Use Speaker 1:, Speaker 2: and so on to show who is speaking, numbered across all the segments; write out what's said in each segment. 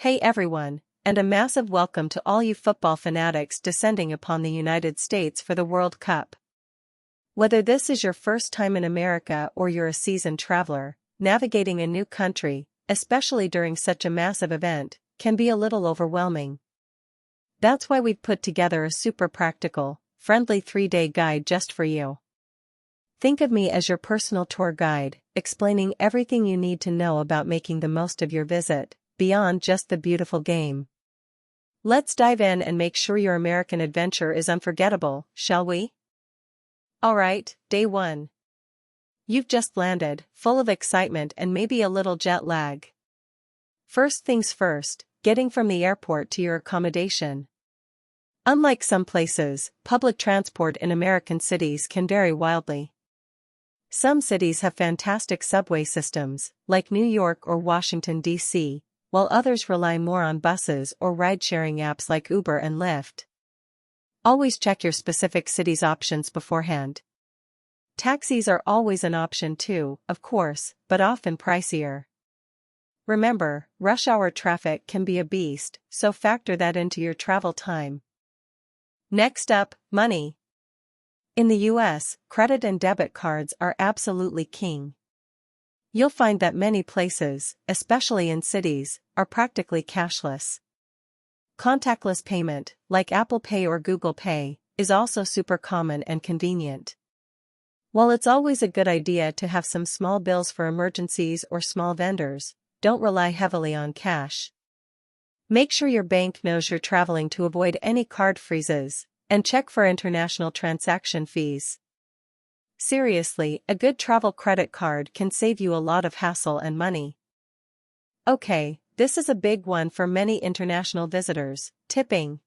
Speaker 1: Hey everyone, and a massive welcome to all you football fanatics descending upon the United States for the World Cup. Whether this is your first time in America or you're a seasoned traveler, navigating a new country, especially during such a massive event, can be a little overwhelming. That's why we've put together a super practical, friendly 3-day guide just for you. Think of me as your personal tour guide, explaining everything you need to know about making the most of your visit, beyond just the beautiful game. Let's dive in and make sure your American adventure is unforgettable, shall we? Alright, day 1. You've just landed, full of excitement and maybe a little jet lag. First things first, getting from the airport to your accommodation. Unlike some places, public transport in American cities can vary wildly. Some cities have fantastic subway systems, like New York or Washington, D.C., while others rely more on buses or ride-sharing apps like Uber and Lyft. Always check your specific city's options beforehand. Taxis are always an option too, of course, but often pricier. Remember, rush hour traffic can be a beast, so factor that into your travel time. Next up, money. In the US, credit and debit cards are absolutely king. You'll find that many places, especially in cities, are practically cashless. Contactless payment, like Apple Pay or Google Pay, is also super common and convenient. While it's always a good idea to have some small bills for emergencies or small vendors, don't rely heavily on cash. Make sure your bank knows you're traveling to avoid any card freezes, and check for international transaction fees. Seriously, a good travel credit card can save you a lot of hassle and money. Okay, this is a big one for many international visitors: tipping.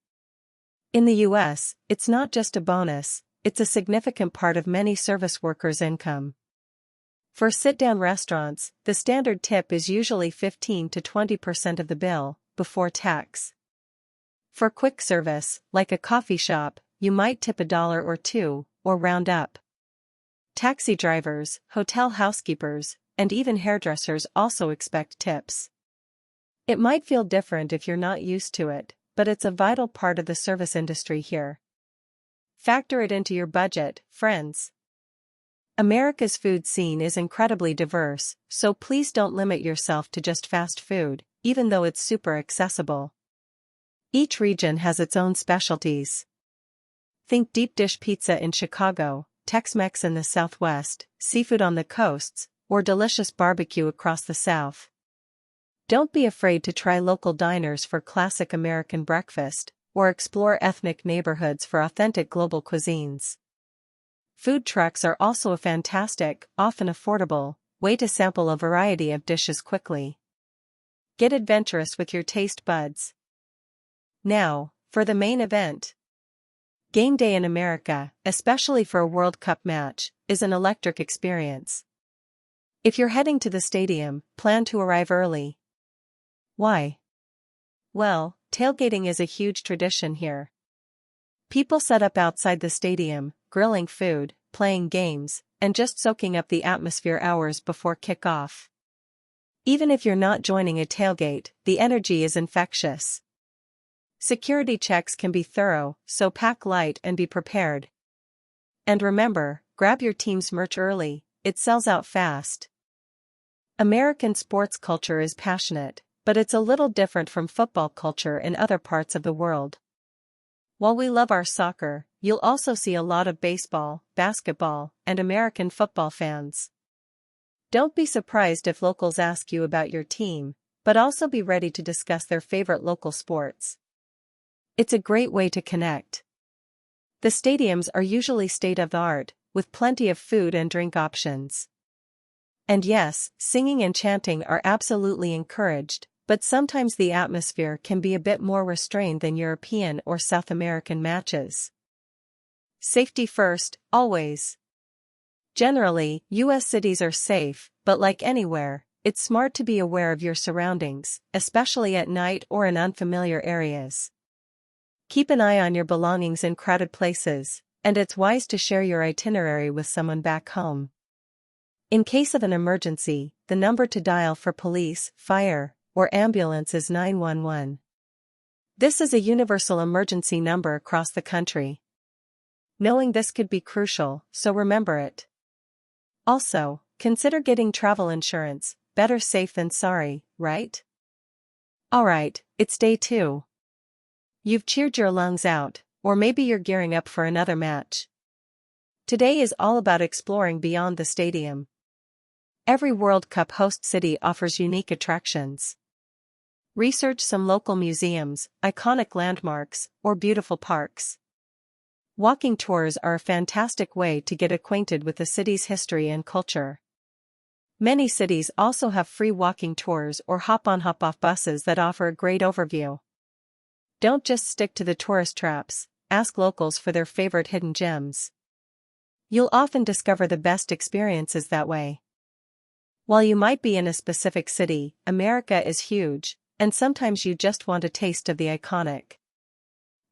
Speaker 1: In the US, it's not just a bonus, it's a significant part of many service workers' income. For sit-down restaurants, the standard tip is usually 15 to 20% of the bill, before tax. For quick service, like a coffee shop, you might tip $1 or $2, or round up. Taxi drivers, hotel housekeepers, and even hairdressers also expect tips. It might feel different if you're not used to it, but it's a vital part of the service industry here. Factor it into your budget, friends. America's food scene is incredibly diverse, so please don't limit yourself to just fast food, even though it's super accessible. Each region has its own specialties. Think deep dish pizza in Chicago, Tex-Mex in the Southwest, seafood on the coasts, or delicious barbecue across the South. Don't be afraid to try local diners for classic American breakfast, or explore ethnic neighborhoods for authentic global cuisines. Food trucks are also a fantastic, often affordable, way to sample a variety of dishes quickly. Get adventurous with your taste buds. Now, for the main event. Game day in America, especially for a World Cup match, is an electric experience. If you're heading to the stadium, plan to arrive early. Why? Well, tailgating is a huge tradition here. People set up outside the stadium, grilling food, playing games, and just soaking up the atmosphere hours before kickoff. Even if you're not joining a tailgate, the energy is infectious. Security checks can be thorough, so pack light and be prepared. And remember, grab your team's merch early, it sells out fast. American sports culture is passionate, but it's a little different from football culture in other parts of the world. While we love our soccer, you'll also see a lot of baseball, basketball, and American football fans. Don't be surprised if locals ask you about your team, but also be ready to discuss their favorite local sports. It's a great way to connect. The stadiums are usually state-of-the-art, with plenty of food and drink options. And yes, singing and chanting are absolutely encouraged, but sometimes the atmosphere can be a bit more restrained than European or South American matches. Safety first, always. Generally, US cities are safe, but like anywhere, it's smart to be aware of your surroundings, especially at night or in unfamiliar areas. Keep an eye on your belongings in crowded places, and it's wise to share your itinerary with someone back home. In case of an emergency, the number to dial for police, fire, or ambulance is 911. This is a universal emergency number across the country. Knowing this could be crucial, so remember it. Also, consider getting travel insurance, better safe than sorry, right? Alright, it's day 2. You've cheered your lungs out, or maybe you're gearing up for another match. Today is all about exploring beyond the stadium. Every World Cup host city offers unique attractions. Research some local museums, iconic landmarks, or beautiful parks. Walking tours are a fantastic way to get acquainted with the city's history and culture. Many cities also have free walking tours or hop-on hop-off buses that offer a great overview. Don't just stick to the tourist traps, ask locals for their favorite hidden gems. You'll often discover the best experiences that way. While you might be in a specific city, America is huge, and sometimes you just want a taste of the iconic.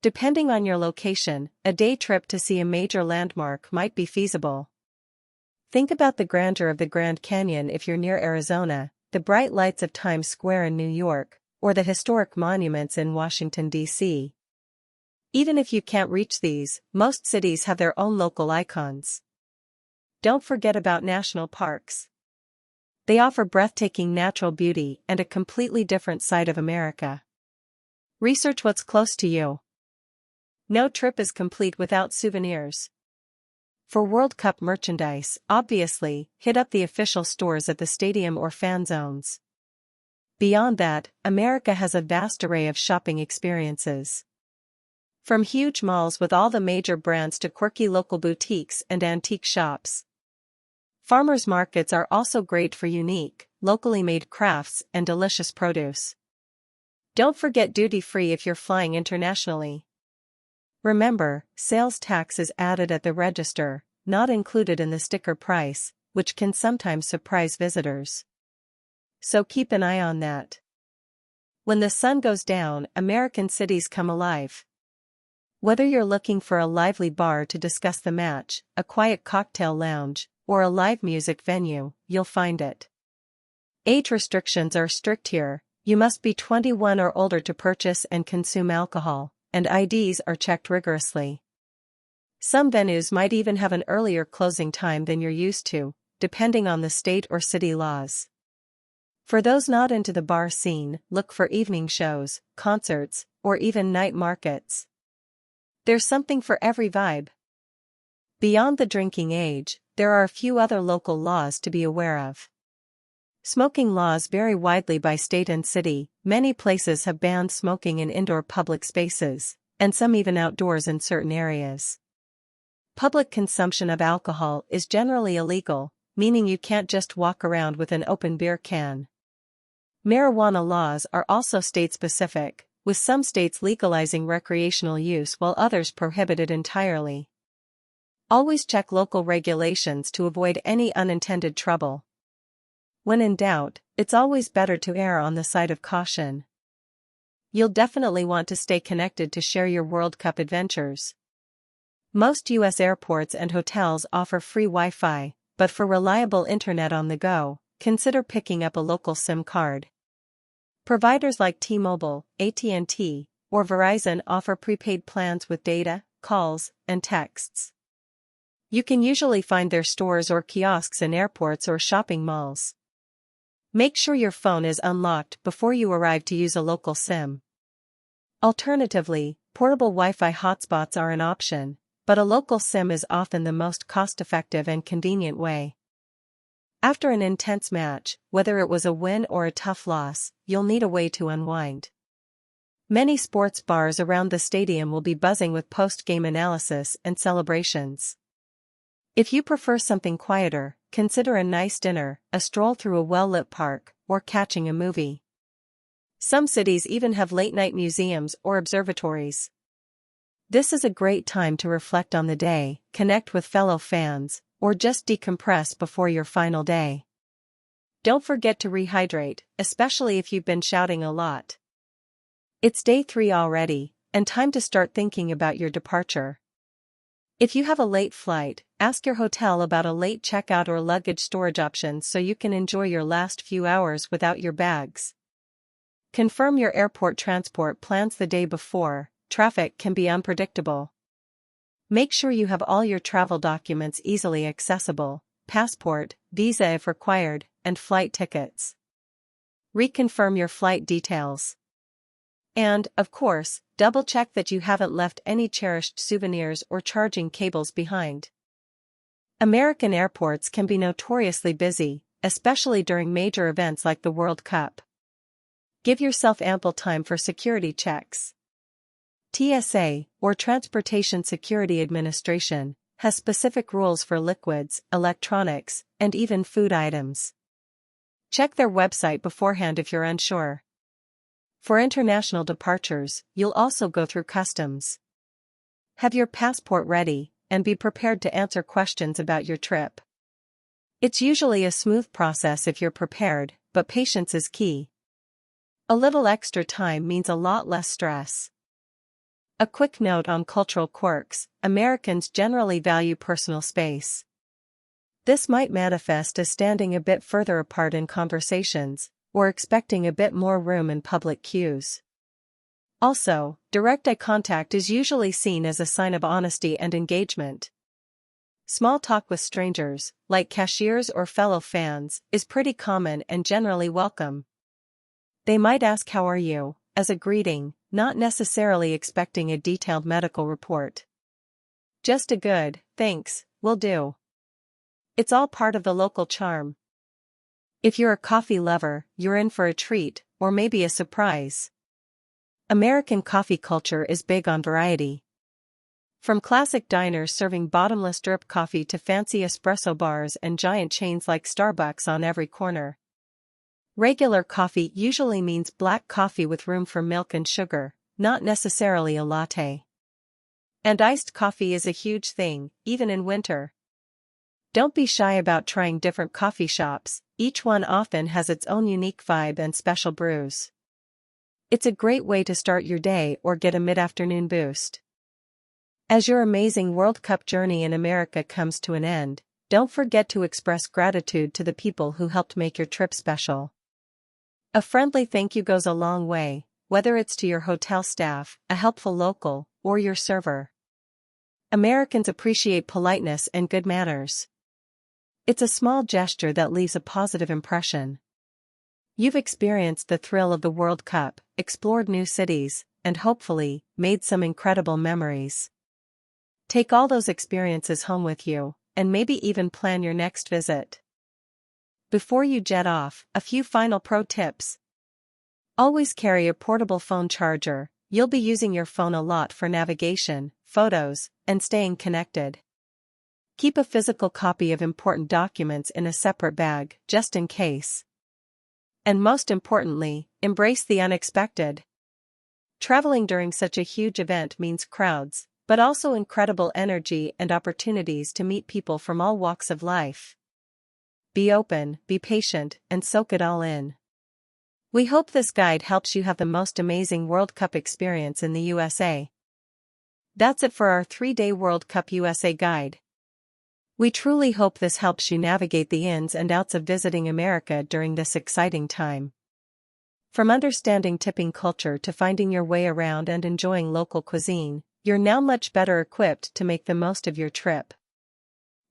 Speaker 1: Depending on your location, a day trip to see a major landmark might be feasible. Think about the grandeur of the Grand Canyon if you're near Arizona, the bright lights of Times Square in New York, or the historic monuments in Washington, D.C. Even if you can't reach these, most cities have their own local icons. Don't forget about national parks. They offer breathtaking natural beauty and a completely different side of America. Research what's close to you. No trip is complete without souvenirs. For World Cup merchandise, obviously, hit up the official stores at the stadium or fan zones. Beyond that, America has a vast array of shopping experiences. From huge malls with all the major brands to quirky local boutiques and antique shops. Farmers markets are also great for unique, locally made crafts and delicious produce. Don't forget duty-free if you're flying internationally. Remember, sales tax is added at the register, not included in the sticker price, which can sometimes surprise visitors. So keep an eye on that. When the sun goes down, American cities come alive. Whether you're looking for a lively bar to discuss the match, a quiet cocktail lounge, or a live music venue, you'll find it. Age restrictions are strict here. You must be 21 or older to purchase and consume alcohol, and IDs are checked rigorously. Some venues might even have an earlier closing time than you're used to, depending on the state or city laws. For those not into the bar scene, look for evening shows, concerts, or even night markets. There's something for every vibe. Beyond the drinking age, there are a few other local laws to be aware of. Smoking laws vary widely by state and city. Many places have banned smoking in indoor public spaces, and some even outdoors in certain areas. Public consumption of alcohol is generally illegal, meaning you can't just walk around with an open beer can. Marijuana laws are also state-specific, with some states legalizing recreational use while others prohibit it entirely. Always check local regulations to avoid any unintended trouble. When in doubt, it's always better to err on the side of caution. You'll definitely want to stay connected to share your World Cup adventures. Most U.S. airports and hotels offer free Wi-Fi, but for reliable internet on the go, consider picking up a local SIM card. Providers like T-Mobile, AT&T, or Verizon offer prepaid plans with data, calls, and texts. You can usually find their stores or kiosks in airports or shopping malls. Make sure your phone is unlocked before you arrive to use a local SIM. Alternatively, portable Wi-Fi hotspots are an option, but a local SIM is often the most cost-effective and convenient way. After an intense match, whether it was a win or a tough loss, you'll need a way to unwind. Many sports bars around the stadium will be buzzing with post-game analysis and celebrations. If you prefer something quieter, consider a nice dinner, a stroll through a well-lit park, or catching a movie. Some cities even have late-night museums or observatories. This is a great time to reflect on the day, connect with fellow fans, or just decompress before your final day. Don't forget to rehydrate, especially if you've been shouting a lot. It's day 3 already, and time to start thinking about your departure. If you have a late flight, ask your hotel about a late checkout or luggage storage options so you can enjoy your last few hours without your bags. Confirm your airport transport plans the day before. Traffic can be unpredictable. Make sure you have all your travel documents easily accessible: passport, visa if required, and flight tickets. Reconfirm your flight details. And, of course, double-check that you haven't left any cherished souvenirs or charging cables behind. American airports can be notoriously busy, especially during major events like the World Cup. Give yourself ample time for security checks. TSA, or Transportation Security Administration, has specific rules for liquids, electronics, and even food items. Check their website beforehand if you're unsure. For international departures, you'll also go through customs. Have your passport ready, and be prepared to answer questions about your trip. It's usually a smooth process if you're prepared, but patience is key. A little extra time means a lot less stress. A quick note on cultural quirks: Americans generally value personal space. This might manifest as standing a bit further apart in conversations, or expecting a bit more room in public queues. Also, direct eye contact is usually seen as a sign of honesty and engagement. Small talk with strangers, like cashiers or fellow fans, is pretty common and generally welcome. They might ask "How are you?" as a greeting, not necessarily expecting a detailed medical report. Just a "good, thanks" will do. It's all part of the local charm. If you're a coffee lover, you're in for a treat, or maybe a surprise. American coffee culture is big on variety. From classic diners serving bottomless drip coffee to fancy espresso bars and giant chains like Starbucks on every corner. Regular coffee usually means black coffee with room for milk and sugar, not necessarily a latte. And iced coffee is a huge thing, even in winter. Don't be shy about trying different coffee shops, each one often has its own unique vibe and special brews. It's a great way to start your day or get a mid-afternoon boost. As your amazing World Cup journey in America comes to an end, don't forget to express gratitude to the people who helped make your trip special. A friendly thank you goes a long way, whether it's to your hotel staff, a helpful local, or your server. Americans appreciate politeness and good manners. It's a small gesture that leaves a positive impression. You've experienced the thrill of the World Cup, explored new cities, and hopefully, made some incredible memories. Take all those experiences home with you, and maybe even plan your next visit. Before you jet off, a few final pro tips. Always carry a portable phone charger. You'll be using your phone a lot for navigation, photos, and staying connected. Keep a physical copy of important documents in a separate bag, just in case. And most importantly, embrace the unexpected. Traveling during such a huge event means crowds, but also incredible energy and opportunities to meet people from all walks of life. Be open, be patient, and soak it all in. We hope this guide helps you have the most amazing World Cup experience in the USA. That's it for our 3-day World Cup USA guide. We truly hope this helps you navigate the ins and outs of visiting America during this exciting time. From understanding tipping culture to finding your way around and enjoying local cuisine, you're now much better equipped to make the most of your trip.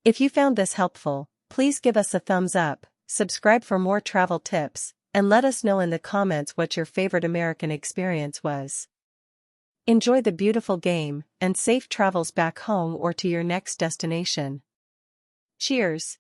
Speaker 1: If you found this helpful, please give us a thumbs up, subscribe for more travel tips, and let us know in the comments what your favorite American experience was. Enjoy the beautiful game, and safe travels back home or to your next destination. Cheers!